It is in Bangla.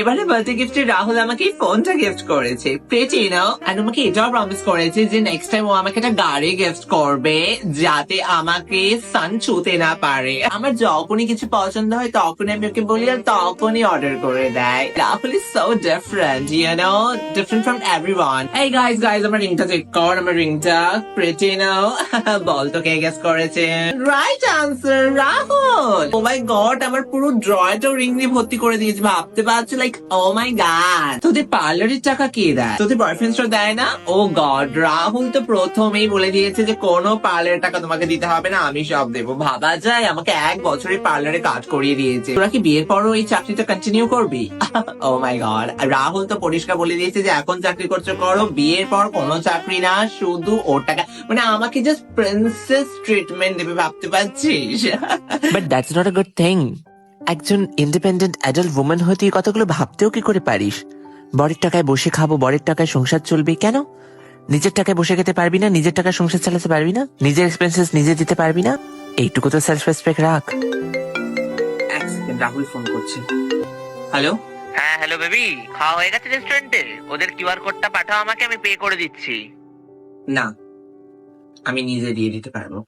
এবারে বার্থডে গিফটে রাহুল আমাকে এই ফোনটা গিফট করেছে, প্রেটি নাও। আর আমাকে এটাও প্রমিস করেছে যে নেক্সট টাইম ও আমাকে একটা গাড়ি গিফট করবে যাতে আমাকে সান ছুতে না পারে। আমার যখনই কিছু পছন্দ হয় তখনই আমি ওকে বলি আর তখনই অর্ডার করে দেয়। Rahul is so different, you know, different from everyone. এই গাইস আমার রিংটা চেক কর, আমার রিংটা প্রেটি নাও। বল তো কে গেস করেছে? Right answer Rahul. Oh my god, আমার পুরো ড্রয়ারটা রিং দিয়ে ভর্তি করে দিয়েছে, ভাবতে পারছো? Like O my god. তোদের পার্লারের টাকা কে দেয়? তোদের বয়ফ্রেন্ডরা দেয় না? ও গড, রাহুল তো প্রথমেই বলে দিয়েছে যে কোনো পার্লারের টাকা তোমাকে দিতে হবে না, আমি সব দেবো। ভাবা যায়, আমাকে 1 বছরের পার্লারে কাজ করিয়ে দিয়েছে। তোরা কি বিয়ের পরও এই চাকরিটা কন্টিনিউ করবি? ও মাই গড, রাহুল তো পরিষ্কার বলে দিয়েছে যে এখন চাকরি করছো করো, বিয়ের পর কোনো চাকরি না, শুধু ওর টাকা। মানে আমাকে জাস্ট প্রিন্সেস ট্রিটমেন্ট দেবে, ভাবতে পারছিস? But that's not a good thing. একজন ইন্ডিপেন্ডেন্ট অ্যাডাল্ট ওম্যান হয়ে তুই কথাগুলো ভাবতেও কি করে পারিস? বরের টাকায় বসে খাবো, বরের টাকায় সংসার চলবে, কেন? নিজের টাকায় বসে খেতে পারবি না? নিজের টাকায় সংসার চালাতে পারবি না? নিজের এক্সপেন্সেস নিজে দিতে পারবি না? এইটুকু তো সেলফ রেসপেক্ট রাখ। এক সেকেন্ড, রাহুল ফোন করছে। হ্যালো। হ্যাঁ হ্যালো বেবি, খাওয়া হয়ে গেছে রেস্টুরেন্টে? ওদের কিউআর কোডটা পাঠাও আমাকে, আমি পে করে দিচ্ছি। না, আমি নিজে দিয়ে দিতে পারবো।